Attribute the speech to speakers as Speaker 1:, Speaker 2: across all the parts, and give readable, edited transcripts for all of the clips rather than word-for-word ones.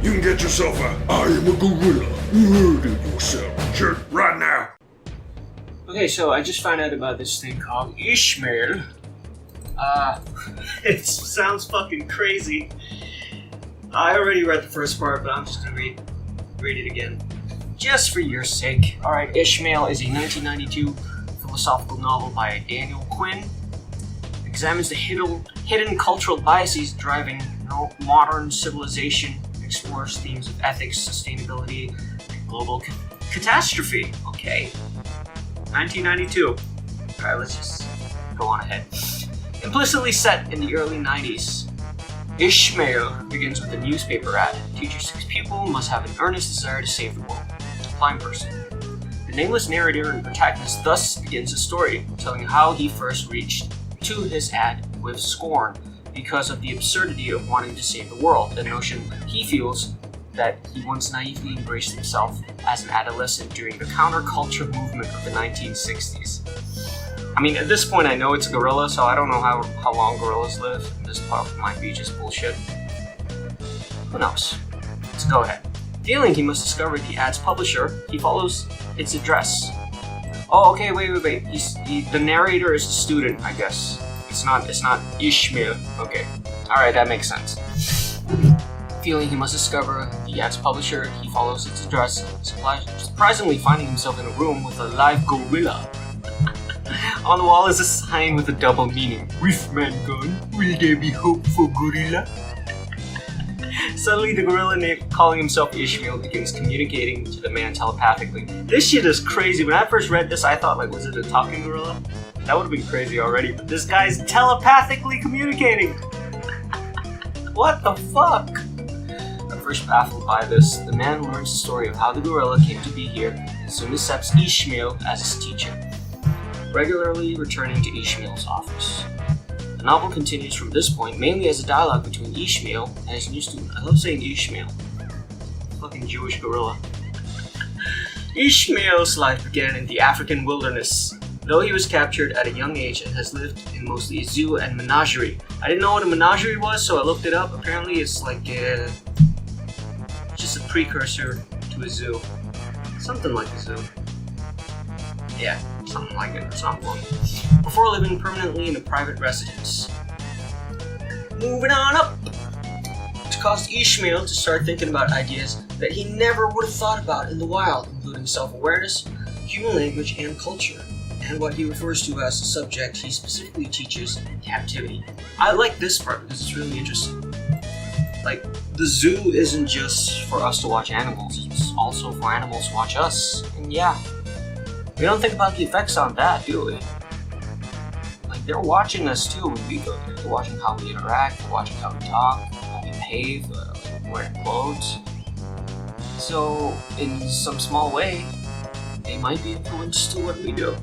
Speaker 1: You can get yourself a I am a gorilla murder yourself shirt right now.
Speaker 2: Okay, so I just found out about this thing called ISHMAEL. It sounds fucking crazy. I already read the first part, but I'm just gonna read it again. Just for your sake. Alright, ISHMAEL is a 1992 philosophical novel by Daniel Quinn. Examines the hidden cultural biases driving modern civilization, explores themes of ethics, sustainability, and global catastrophe. Okay. 1992. Alright, let's just go on ahead. Implicitly set in the early 90s, ISHMAEL begins with a newspaper ad. Teaches 6 people must have an earnest desire to save the world. Blind person. The nameless narrator and protagonist thus begins the story, telling how he first reached to his ad with scorn because of the absurdity of wanting to save the world, a notion he feels that he once naively embraced himself as an adolescent during the counterculture movement of the 1960s. I mean, at this point I know it's a gorilla, so I don't know how long gorillas live. This part might be just bullshit. Who knows? Let's go ahead. Feeling he must discover the ad's publisher, he follows its address. Oh, okay, wait. The narrator is the student, I guess. It's not ISHMAEL. Okay. Alright, that makes sense. Feeling he must discover the ad's publisher, he follows its address, surprisingly finding himself in a room with a live gorilla. On the wall is a sign with a double meaning. With man gone, will there be hope for gorilla? Suddenly, the gorilla calling himself ISHMAEL begins communicating to the man telepathically. This shit is crazy. When I first read this, I thought, was it a talking gorilla? That would have been crazy already, but this guy's telepathically communicating! What the fuck? At first baffled by this, the man learns the story of how the gorilla came to be here and soon accepts ISHMAEL as his teacher, regularly returning to ISHMAEL's office. The novel continues from this point mainly as a dialogue between ISHMAEL and his new student. I love saying ISHMAEL. Fucking Jewish gorilla. ISHMAEL's life began in the African wilderness, though he was captured at a young age and has lived in mostly a zoo and menagerie. I didn't know what a menagerie was, so I looked it up. Apparently it's like just a precursor to a zoo. Something like a zoo. Yeah, something like it. It's not one. Before living permanently in a private residence. Moving on up! It caused ISHMAEL to start thinking about ideas that he never would have thought about in the wild, including self-awareness, human language, and culture, and what he refers to as the subject he specifically teaches in captivity. I like this part because it's really interesting. Like, the zoo isn't just for us to watch animals, it's also for animals to watch us. And yeah, we don't think about the effects on that, do we? Like, they're watching us too when we go there. They're watching how we interact, they're watching how we talk, how we behave, wearing clothes. So, in some small way, they might be influenced to what we do.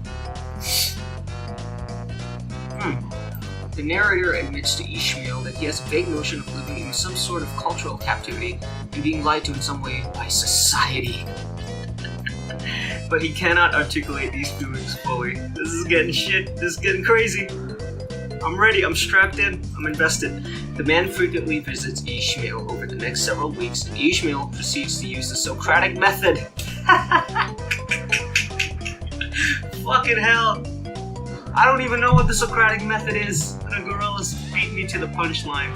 Speaker 2: The narrator admits to ISHMAEL that he has a vague notion of living in some sort of cultural captivity and being lied to in some way by society. But he cannot articulate these feelings fully. This is getting shit. This is getting crazy. I'm ready. I'm strapped in. I'm invested. The man frequently visits ISHMAEL over the next several weeks, and ISHMAEL proceeds to use the Socratic method. Fucking hell. I don't even know what the Socratic method is, and a gorilla's beat me to the punchline.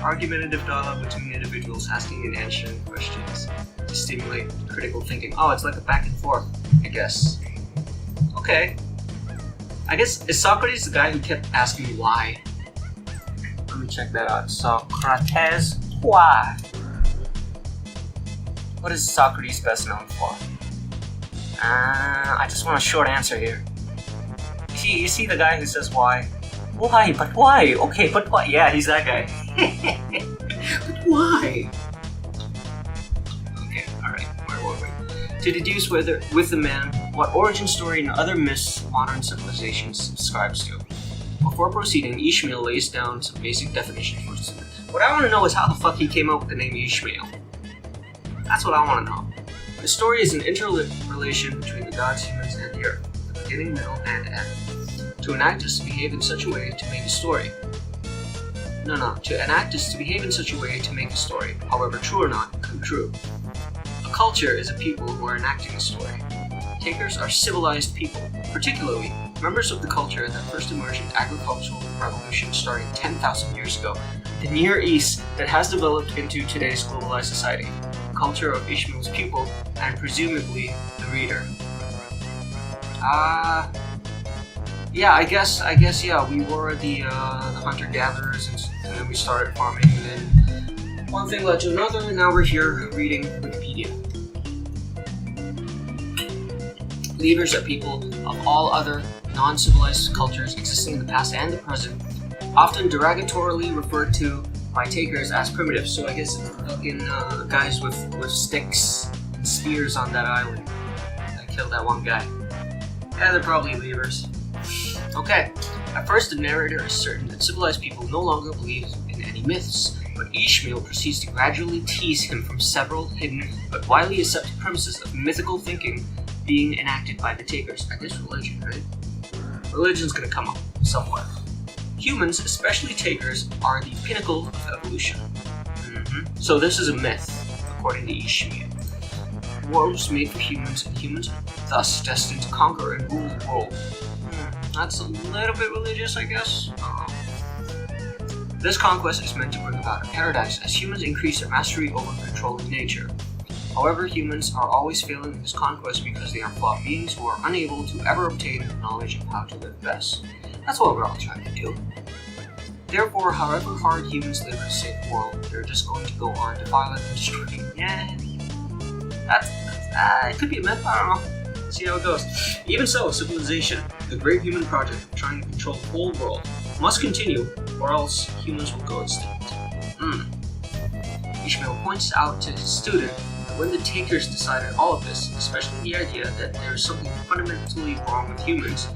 Speaker 2: Argumentative dialogue between individuals asking and answering questions to stimulate critical thinking. Oh, it's like a back and forth, I guess. Okay. I guess, is Socrates the guy who kept asking me why? Let me check that out. Socrates, why? What is Socrates best known for? I just want a short answer here. You see the guy who says why? Why? But why? Okay, but why? Yeah, he's that guy. But why? Okay, alright, where were we? To deduce with the man what origin story and other myths modern civilization subscribes to. Before proceeding, ISHMAEL lays down some basic definitions for student. What I want to know is how the fuck he came up with the name ISHMAEL. That's what I want to know. The story is an interrelation between the gods, humans, and the earth, the beginning, middle, and end. To enact is to behave in such a way to make a story. To enact is to behave in such a way to make a story, however true or not, come true. A culture is a people who are enacting a story. Takers are civilized people, particularly members of the culture that first emerged in agricultural revolution starting 10,000 years ago, the Near East that has developed into today's globalized society. The culture of Ishmael's pupil, and presumably the reader. Yeah, I guess, yeah, we were the hunter-gatherers, and then we started farming, and then one thing led to another, and now we're here reading Wikipedia. Leaders are people of all other non-civilized cultures existing in the past and the present, often derogatorily referred to by takers as primitives. So I guess it's fucking guys with sticks and spears on that island that killed that one guy. Yeah, they're probably leaders. Okay, at first the narrator is certain that civilized people no longer believe in any myths, but Ishmael proceeds to gradually tease him from several hidden but widely accepted premises of mythical thinking being enacted by the takers. I guess religion, right? Religion's gonna come up somewhere. Humans, especially takers, are the pinnacle of evolution. So this is a myth, according to Ishmael. The world was made for humans, and humans are thus destined to conquer and rule the world. That's a little bit religious, I guess. This conquest is meant to bring about a paradise as humans increase their mastery over controlling nature. However, humans are always failing in this conquest because they are flawed beings who are unable to ever obtain the knowledge of how to live best. That's what we're all trying to do. Therefore, however hard humans live in a safe world, they're just going to go on defiling and destroying. Yeah, it could be a myth, I don't know. See how it goes. Even so, civilization, the great human project of trying to control the whole world, must continue, or else humans will go extinct. Ishmael points out to his student that when the takers decided all of this, especially the idea that there is something fundamentally wrong with humans,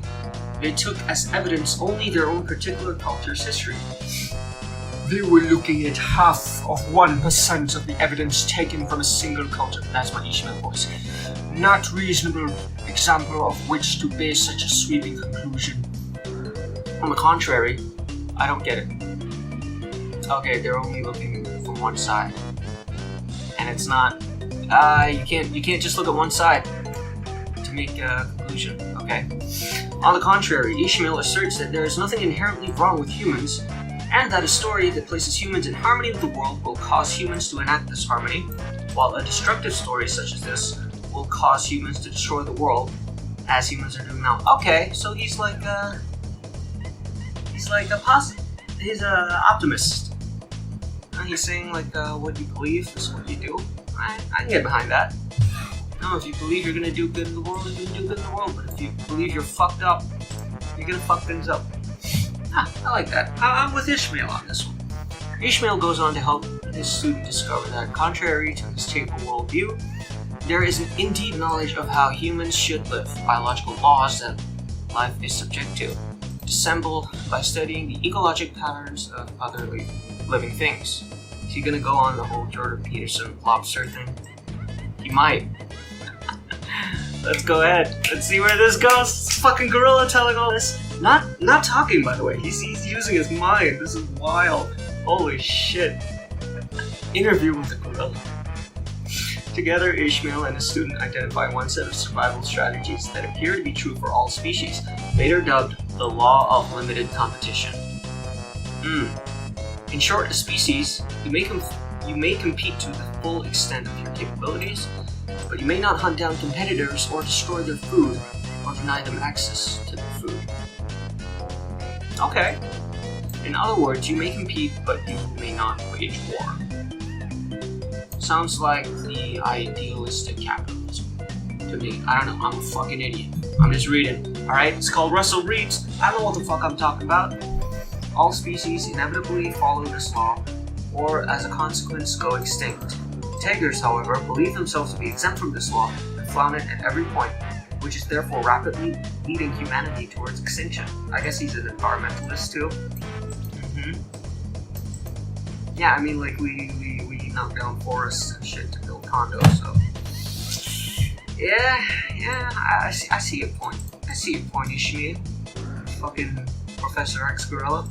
Speaker 2: they took as evidence only their own particular culture's history. They were looking at half of 1% of the evidence taken from a single culture. That's my Ishmael voice. Not reasonable example of which to base such a sweeping conclusion. On the contrary, I don't get it. Okay, they're only looking from one side, and it's not. You can't just look at one side to make a conclusion. Okay. On the contrary, Ishmael asserts that there is nothing inherently wrong with humans, and that a story that places humans in harmony with the world will cause humans to enact this harmony, while a destructive story such as this will cause humans to destroy the world, as humans are doing now. Okay, so he's a optimist. And he's saying what you believe is what you do. I can get behind that. No, if you believe you're gonna do good in the world, you're gonna do good in the world. But if you believe you're fucked up, you're gonna fuck things up. I like that. I'm with Ishmael on this one. Ishmael goes on to help his student discover that, contrary to his table worldview, there is indeed knowledge of how humans should live, biological laws that life is subject to, dissembled by studying the ecologic patterns of other living things. Is he gonna go on the whole Jordan Peterson lobster thing? He might. Let's go ahead. Let's see where this goes. It's fucking gorilla telling all this. Not talking, by the way. He's using his mind. This is wild. Holy shit. Interview with the gorilla. Together, Ishmael and his student identify one set of survival strategies that appear to be true for all species, later dubbed the law of limited competition. In short, as species, you may compete to the full extent of your capabilities, but you may not hunt down competitors or destroy their food or deny them access to their food. Okay. In other words, you may compete, but you may not wage war. Sounds like the idealistic capitalism to me. I don't know, I'm a fucking idiot. I'm just reading. Alright, it's called Russell Reads. I don't know what the fuck I'm talking about. All species inevitably follow this law, or as a consequence go extinct. Takers, however, believe themselves to be exempt from this law and flout it at every point, which is therefore rapidly leading humanity towards extinction. I guess he's an environmentalist too. Yeah, I mean, like, we knock down forests and shit to build condos, so... Yeah, I see your point. I see your point, Ishmael. Fucking Professor X Gorilla.